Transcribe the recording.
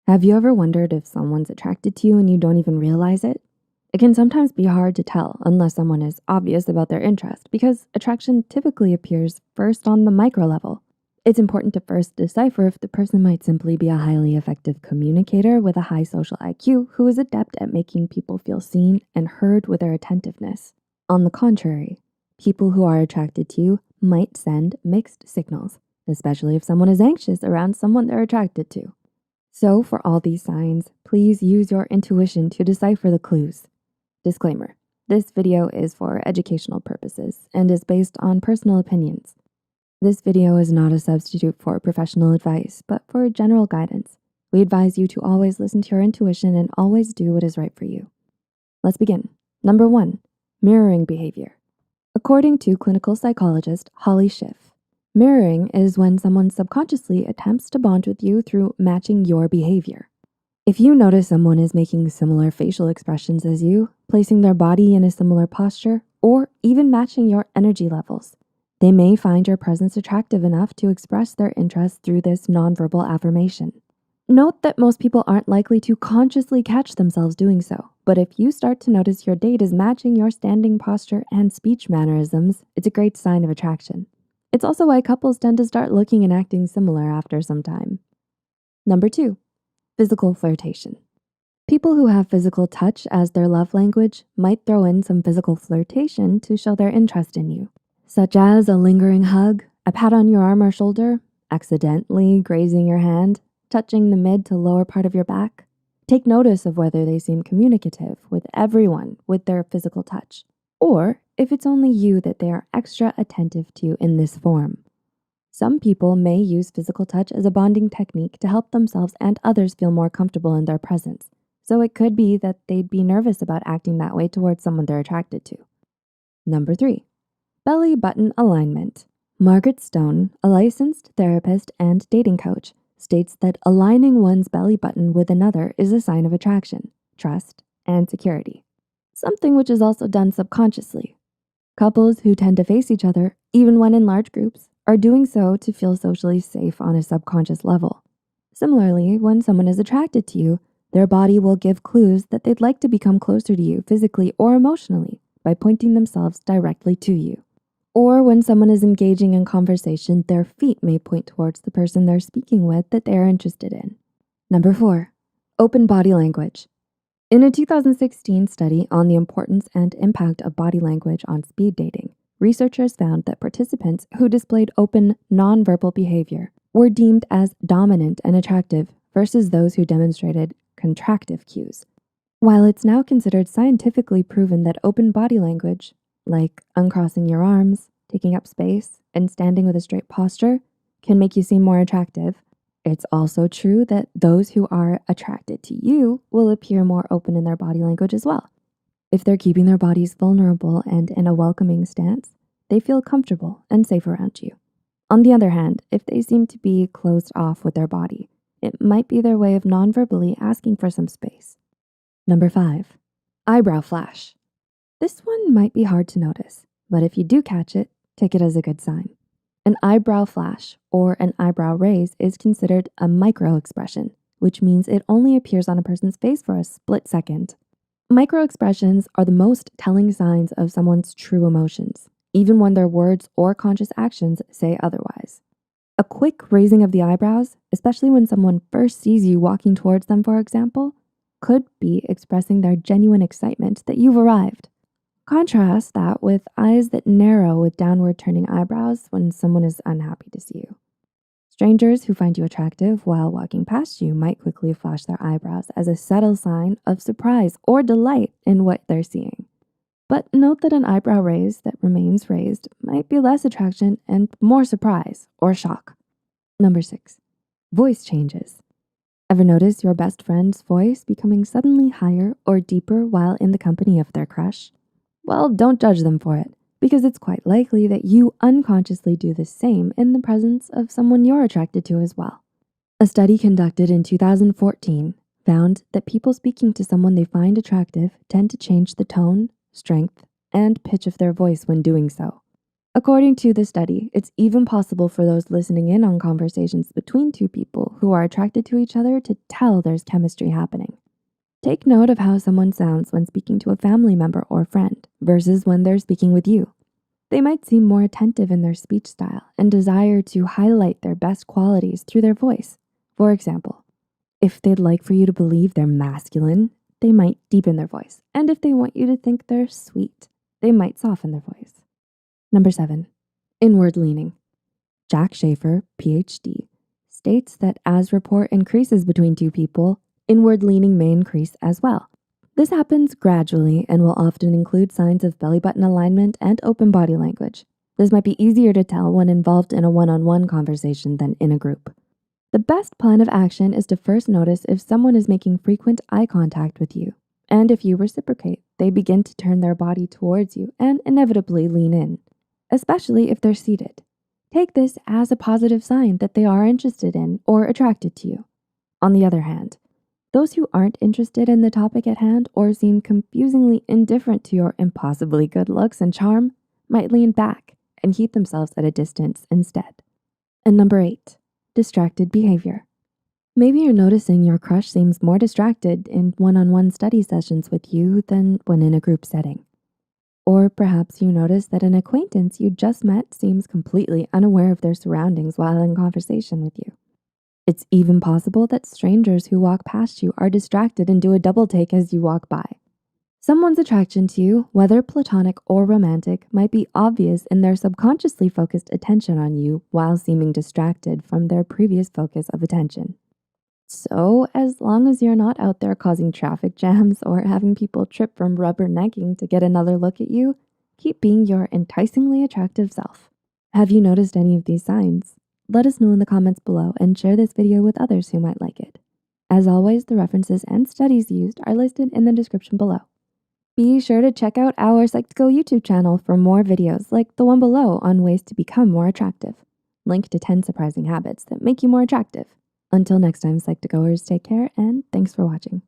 Have you ever wondered if someone's attracted to you and you don't even realize it? It can sometimes be hard to tell unless someone is obvious about their interest because attraction typically appears first on the micro level. It's important to first decipher if the person might simply be a highly effective communicator with a high social IQ who is adept at making people feel seen and heard with their attentiveness. On the contrary, people who are attracted to you might send mixed signals, especially if someone is anxious around someone they're attracted to. So for all these signs, please use your intuition to decipher the clues. Disclaimer: this video is for educational purposes and is based on personal opinions. This video is not a substitute for professional advice, but for general guidance. We advise you to always listen to your intuition and always do what is right for you. Let's begin. Number 1, mirroring behavior. According to clinical psychologist Holly Schiff, mirroring is when someone subconsciously attempts to bond with you through matching your behavior. If you notice someone is making similar facial expressions as you, placing their body in a similar posture, or even matching your energy levels, they may find your presence attractive enough to express their interest through this nonverbal affirmation. Note that most people aren't likely to consciously catch themselves doing so, but if you start to notice your date is matching your standing posture and speech mannerisms, it's a great sign of attraction. It's also why couples tend to start looking and acting similar after some time. Number 2, physical flirtation. People who have physical touch as their love language might throw in some physical flirtation to show their interest in you, such as a lingering hug, a pat on your arm or shoulder, accidentally grazing your hand, touching the mid to lower part of your back. Take notice of whether they seem communicative with everyone with their physical touch, or if it's only you that they are extra attentive to in this form. Some people may use physical touch as a bonding technique to help themselves and others feel more comfortable in their presence, so it could be that they'd be nervous about acting that way towards someone they're attracted to. Number 3, belly button alignment. Margaret Stone, a licensed therapist and dating coach, states that aligning one's belly button with another is a sign of attraction, trust, and security, something which is also done subconsciously. Couples who tend to face each other, even when in large groups, are doing so to feel socially safe on a subconscious level. Similarly, when someone is attracted to you, their body will give clues that they'd like to become closer to you physically or emotionally by pointing themselves directly to you. Or when someone is engaging in conversation, their feet may point towards the person they're speaking with that they are interested in. Number 4, open body language. In a 2016 study on the importance and impact of body language on speed dating, researchers found that participants who displayed open, nonverbal behavior were deemed as dominant and attractive versus those who demonstrated contractive cues. While it's now considered scientifically proven that open body language, like uncrossing your arms, taking up space, and standing with a straight posture, can make you seem more attractive, it's also true that those who are attracted to you will appear more open in their body language as well. If they're keeping their bodies vulnerable and in a welcoming stance, they feel comfortable and safe around you. On the other hand, if they seem to be closed off with their body, it might be their way of non-verbally asking for some space. Number 5, eyebrow flash. This one might be hard to notice, but if you do catch it, take it as a good sign. An eyebrow flash or an eyebrow raise is considered a micro expression, which means it only appears on a person's face for a split second. Micro expressions are the most telling signs of someone's true emotions, even when their words or conscious actions say otherwise. A quick raising of the eyebrows, especially when someone first sees you walking towards them, for example, could be expressing their genuine excitement that you've arrived. Contrast that with eyes that narrow with downward turning eyebrows when someone is unhappy to see you. Strangers who find you attractive while walking past you might quickly flash their eyebrows as a subtle sign of surprise or delight in what they're seeing. But note that an eyebrow raise that remains raised might be less attraction and more surprise or shock. Number 6, voice changes. Ever notice your best friend's voice becoming suddenly higher or deeper while in the company of their crush? Well, don't judge them for it, because it's quite likely that you unconsciously do the same in the presence of someone you're attracted to as well. A study conducted in 2014 found that people speaking to someone they find attractive tend to change the tone, strength, and pitch of their voice when doing so. According to the study, it's even possible for those listening in on conversations between two people who are attracted to each other to tell there's chemistry happening. Take note of how someone sounds when speaking to a family member or friend versus when they're speaking with you. They might seem more attentive in their speech style and desire to highlight their best qualities through their voice. For example, if they'd like for you to believe they're masculine, they might deepen their voice. And if they want you to think they're sweet, they might soften their voice. Number 7, inward leaning. Jack Schaefer, PhD, states that as rapport increases between two people, inward leaning may increase as well. This happens gradually and will often include signs of belly button alignment and open body language. This might be easier to tell when involved in a one-on-one conversation than in a group. The best plan of action is to first notice if someone is making frequent eye contact with you. And if you reciprocate, they begin to turn their body towards you and inevitably lean in, especially if they're seated. Take this as a positive sign that they are interested in or attracted to you. On the other hand, those who aren't interested in the topic at hand or seem confusingly indifferent to your impossibly good looks and charm might lean back and keep themselves at a distance instead. And number 8, distracted behavior. Maybe you're noticing your crush seems more distracted in one-on-one study sessions with you than when in a group setting. Or perhaps you notice that an acquaintance you just met seems completely unaware of their surroundings while in conversation with you. It's even possible that strangers who walk past you are distracted and do a double take as you walk by. Someone's attraction to you, whether platonic or romantic, might be obvious in their subconsciously focused attention on you while seeming distracted from their previous focus of attention. So, as long as you're not out there causing traffic jams or having people trip from rubbernecking to get another look at you, keep being your enticingly attractive self. Have you noticed any of these signs? Let us know in the comments below and share this video with others who might like it. As always, the references and studies used are listed in the description below. Be sure to check out our Psych2Go YouTube channel for more videos like the one below on ways to become more attractive. Link to 10 surprising habits that make you more attractive. Until next time, Psych2Goers, take care and thanks for watching.